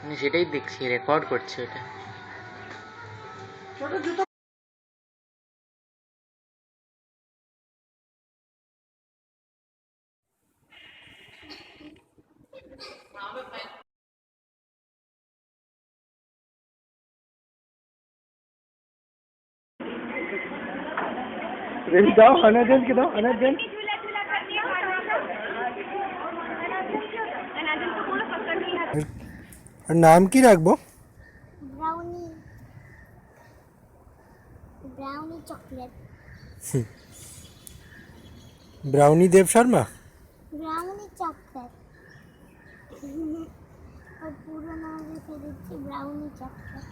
আমি সেটাই দেখছি, রেকর্ড করছি ওটা। দাও আনাজেন কে দাও আনাজেন। আর নাম কি রাখবো? Brownie. Brownie chocolate. Brownie Dev Sharma. Brownie chocolate. আর পুরো নাম রেখে দিচ্ছি ব্রাউনি চকলেট।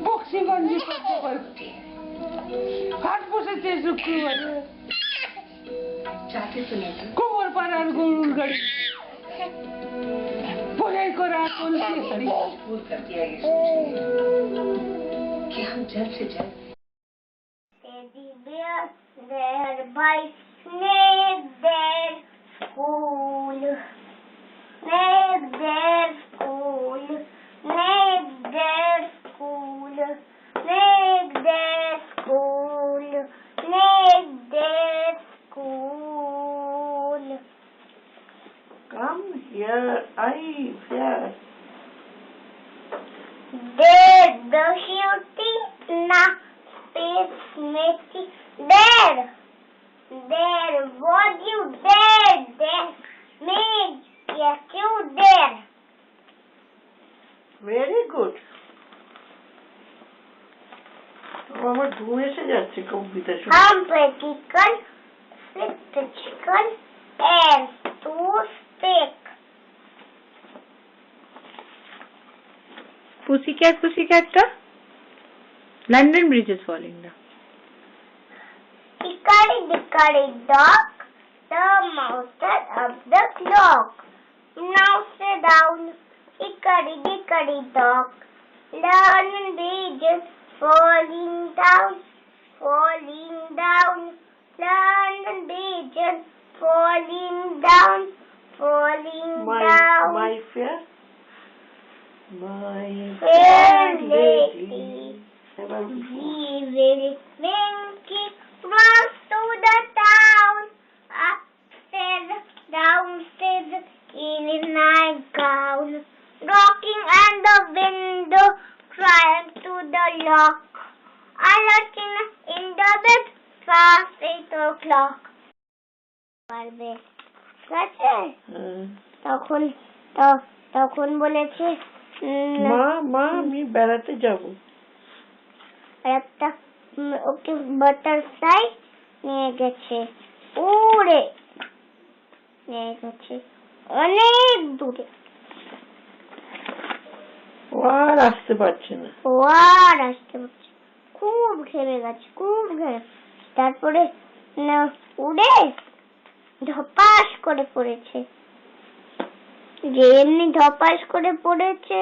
বক্সিগঞ্জি করতে হাট বসেছে শুক্রবার, কোমর পাড়ার গরুর গাড়ি বোঝাই করা Teddy bear, there by snake, their school. Snake, their school. Snake, their school. Snake, their school. Snake, their school. Come here, I fear. There, the shooting na space smithy. There, was you there? There, made yes you there. Very good. আমার ঘুম এসে যাচ্ছে কবিতা শুনে। Hump a chicken, flip the chicken, and two stick. Pussycat, London Bridge is falling down. Hickory-dickory dock, the mouse set up the clock. Now sit down, hickory-dickory dock. London Bridge is falling down. London Bridge is falling down. My fair lady. We will Winky runs to the town. Upstairs, downstairs, in his nightgown. Rocking at the window, crying to the lock. Alerting in the bed, past 8 o'clock. পারবে ঠিক আছে? তখন বলেছে মা আমি বেড়াতে যাব। একটা ওকে বাটারফ্লাই নিয়ে গেছে, উড়ে নিয়ে গেছে অনেক দূরে। ও আর আসতে পারছে না, খুব ঘেমে গেছে, তারপরে উড়ে ধপাস করে পড়েছে। যে এমনি ধপাস করে পড়েছে,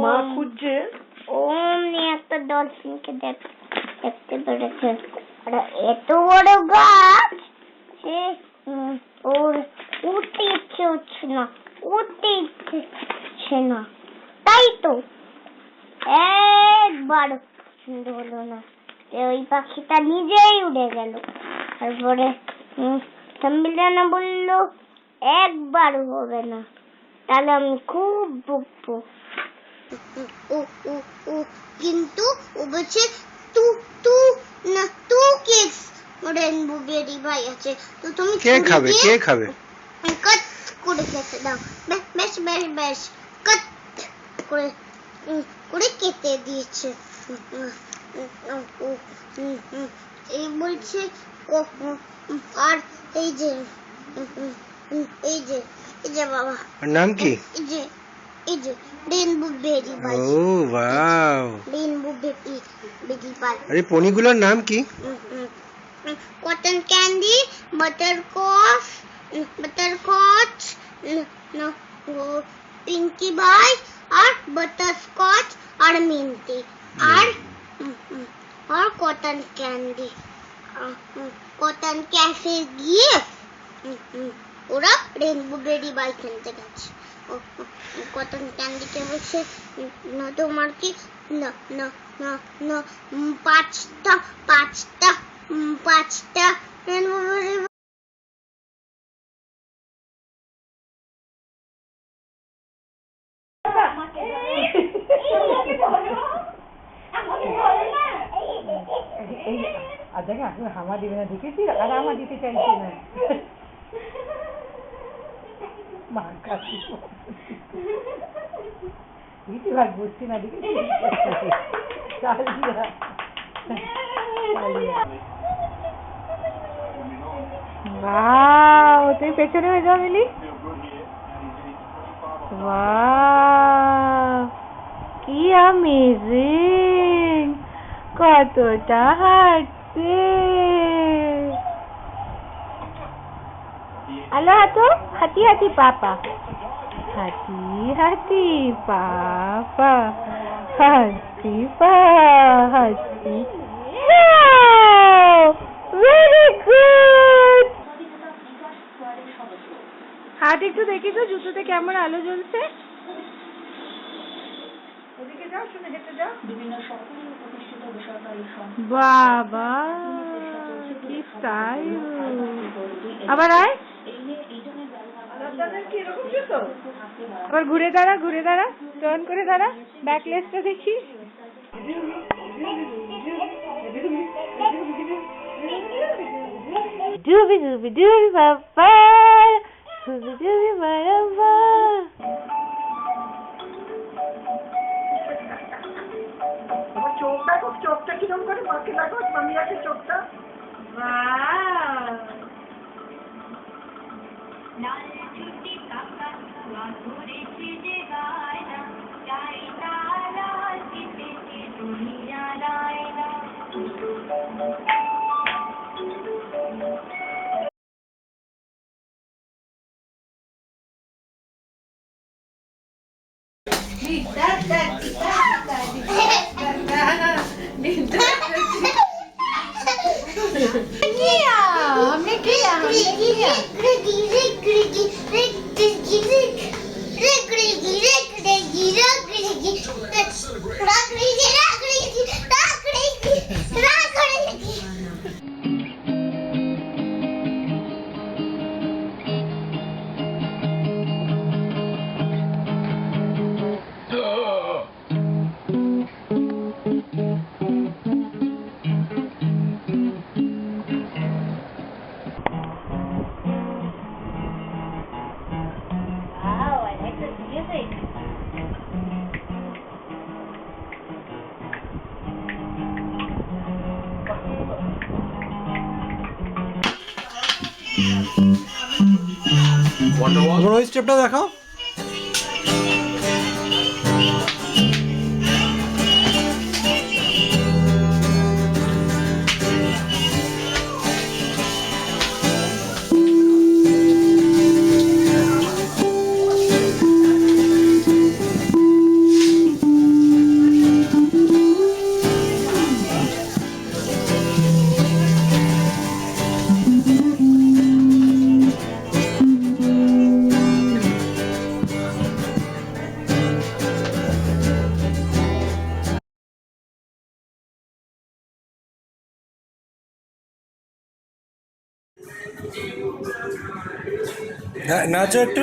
মা খুঁজছে, অমনি একটা ডলফিনকে দেখতে পেরেছে। আর এত বড় গাছ, সে ওর উঠতে ইচ্ছে হচ্ছে না, তাই তো একবার পছন্দ হলো না, ওই পাখিটা নিজেই উড়ে গেল। তারপরে সম্মিলনা বলল একবার হবে না, তাহলে আমি খুব বকবো। কিন্তু ও বলছে তু কিস রেনবো বেরি ভাই আছে, তো তুমি কে খাবে কাট করে খেতে দাও, বেশ কাট করে কেটে দিয়েছে। এই বলছে আর এই যে বাবা, নাম কি? এই যে এই যে rainbow berry pie, oh wow, rainbow berry berry pie. আরে পনিগুলোর নাম কি? Cotton candy, butterscotch, butterscotch, pinkie pie, আর বাটারস্কচ, আর মিন্টি, আর কটন ক্যান্ডি। কটন ক্যাফে গিয়ে ওরা রেইনবো বেরি বাই কিনতে গেছে। কটন ক্যান্ডিকে বলছে না তোমার কি না না না না পাঁচটা পাঁচটা পাঁচটা রেইনবো বেরি আর দেখে আপনি হামা দিবে না দেখেছি, আর আমার দিতে চাইছে না। মার কাছে বেশিরভাগ বুঝছি না, দেখেছি ওয়াও, তুমি পেছনে হয়ে যাও মিলি। ওয়াও, কি অ্যামেজিং, কতটা হাঁটছে। হ্যালো হাতু, হাতি হাতি পাপা, হাতি হাতি পাপা, হাতি পা হাতি। Very good. হাত একটু দেখি তো জুতোতে কেমন আলো জ্বলছে। ওদিকে যাও, শুনে হেঁটে যাও। বাবা কি স্টাইল। আবার আয়, আপনাদের কি এরকম জুতো? আবার ঘুরে দাঁড়া, ঘুরে দাঁড়া, টার্ন করে দাঁড়া, ব্যাক লেসটা দেখি। ডুবি ডুবি ডুবি বাবা, ডুবি ডুবি বাবা। আমার চোখ দেখো, চোখটা কিরম করে মাকে দেখো, মামি আছে চোখটা। हमने किया তোমার ওই স্টেপটা দেখাও। নাচো একটু।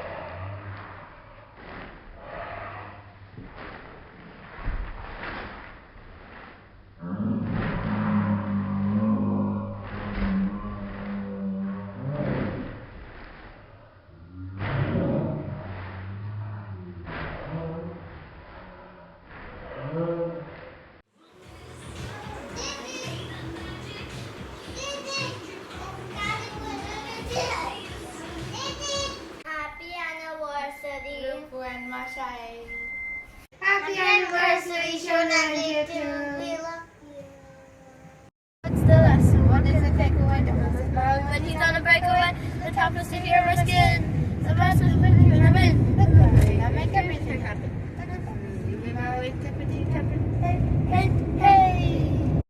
grandmashai. Happy anniversary, Shona Jitu. We love you. What's the lesson? What is the takeaway? When he's on a breakaway, the top is to hear our skin. The best is when you're in a I make everything happen. We always tippity tippity. Hey, hey, hey.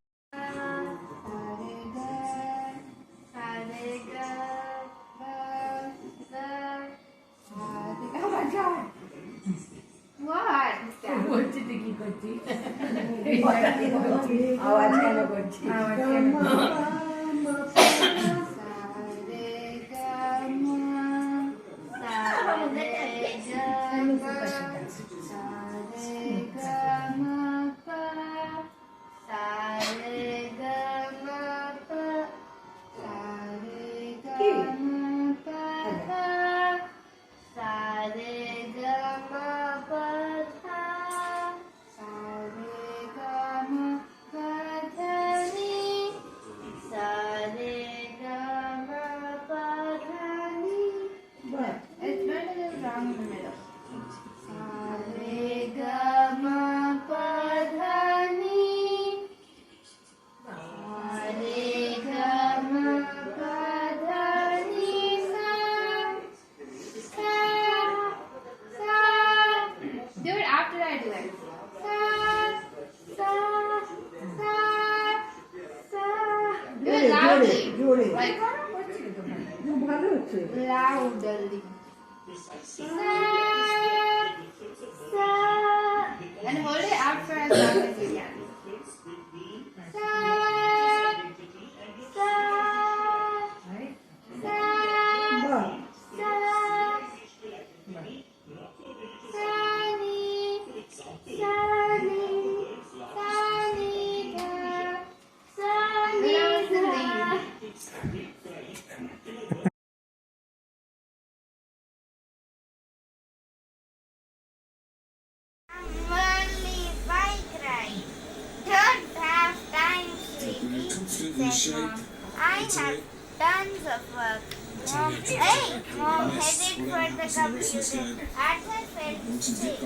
Oh my God. What? আওয়াজ কেন করছি It's better than wrong in the middle. Do it after I do it. Do it loudly. জোরে Like ভালো হচ্ছে loudly. And hold it out for as long as you can. বাহ Don't have time, sweetie, said Mom. I have tons of work. Mom, hey, Mom headed for the computer. Arthur felt sick.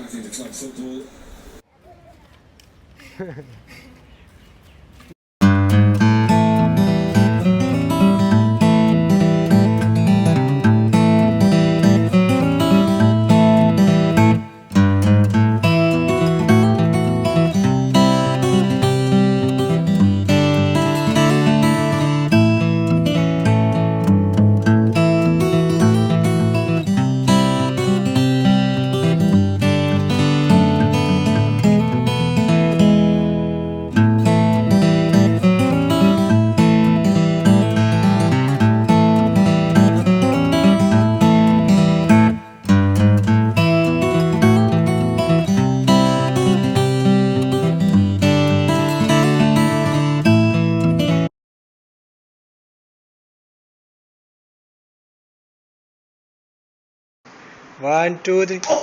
One, two, three. Let's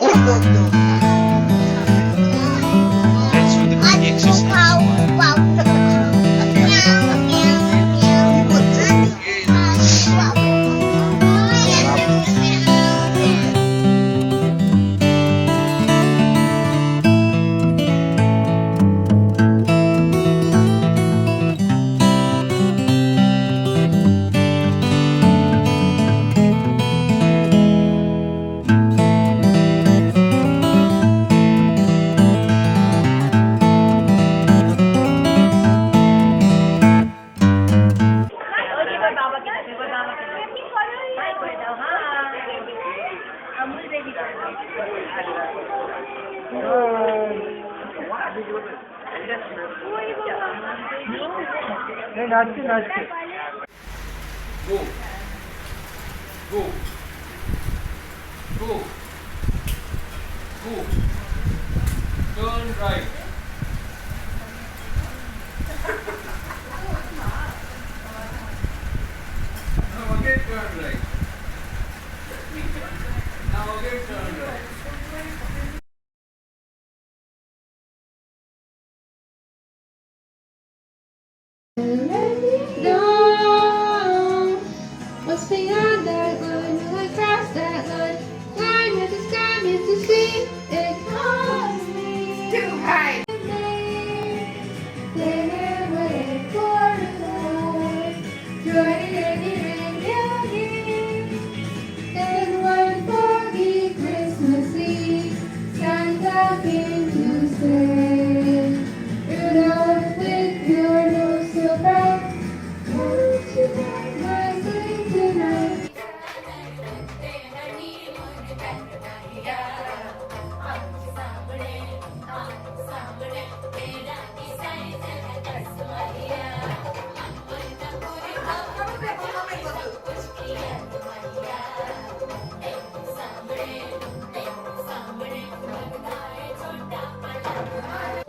do the big exercise. নাচছে নাচছে Go. Go. Go. Go. Turn right. Now again turn right. Now again turn right. No, what's beyond that line? Across that line, line of the sky is the sea.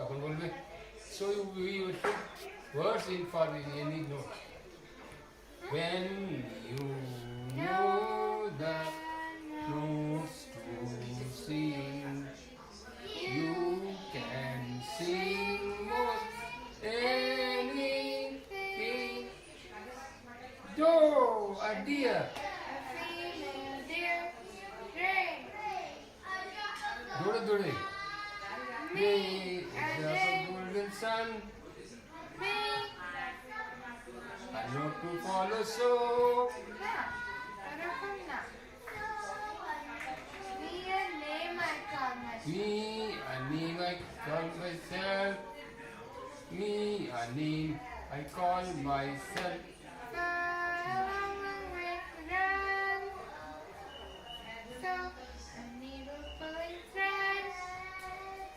তখন বলবে so we would put words in for any note. When you know the notes to sing, you can sing most anything. Do a deer. Dore dore. Me, the golden sun. I know to follow so. Me, I name I call myself. Me, I name I call myself.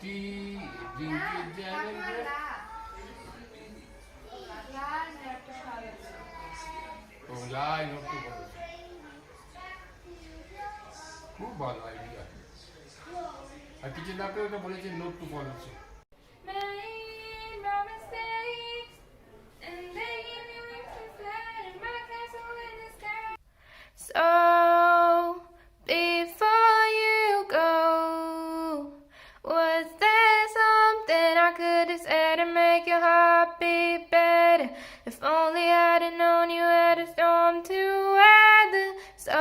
Tea, dinky jam and bread. Oh, lie, not to follow. খুব ভালো idea আর কিছু না পেয়ে ওটা বলেছে note to follow so Made no mistakes, and they give me wings to fly in my castle in the sky. So before you go, was there something I could have said to make your heart beat better? If only I'd have known you had a storm to weather. So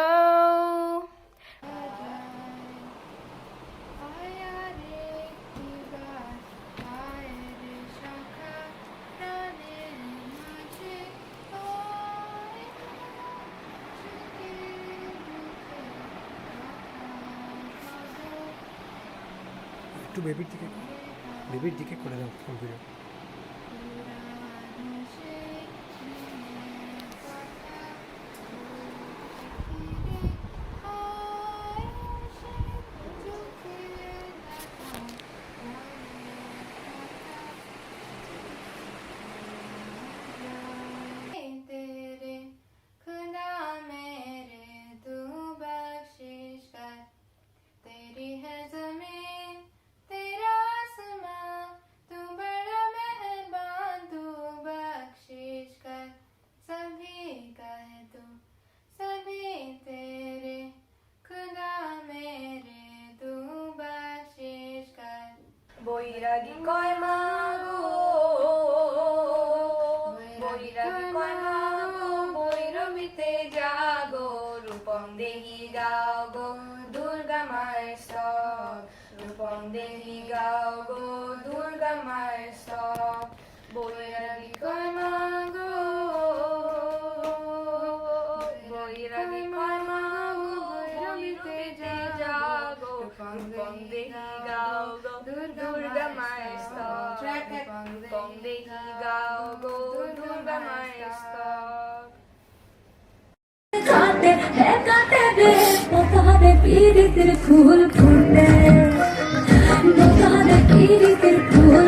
একটু বেবির দিকে করে দাও computer तेरे खुदा मेरे तू बख्शिश कर तेरी है जमीन तेरा आसमां तू बड़ा मेहरबान तू बख्शिश कर सभी का है तू सभी तेरे खुदा मेरे तू बख्शिश कर বৈরাগী কয় মা গো বৈরাগী কয় মা গো বৈরবিতে জাগো রূপম দেহি গাও গো দুর্গা মায়ের সব রূপম দেহি গাও গো দুর্গা মায়ের সব বৈরাগী কয় মা গো বৈরাগী কয় মা গো বৈরবিতে জাগো রূপম দেহি গাও গো দুর্গা মায়ের স্তব রূপম দেহি গাও গো দুর্গা মায়ের স্তব কাটে হে কাটে রে পোতারে পীরিতের ফুল ফুটে পোতারে পীরিতের ফুল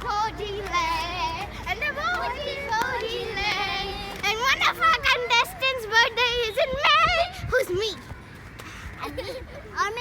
lane. And the 40 lane. And one of our contestants' birthday is in May. Who's me? Or maybe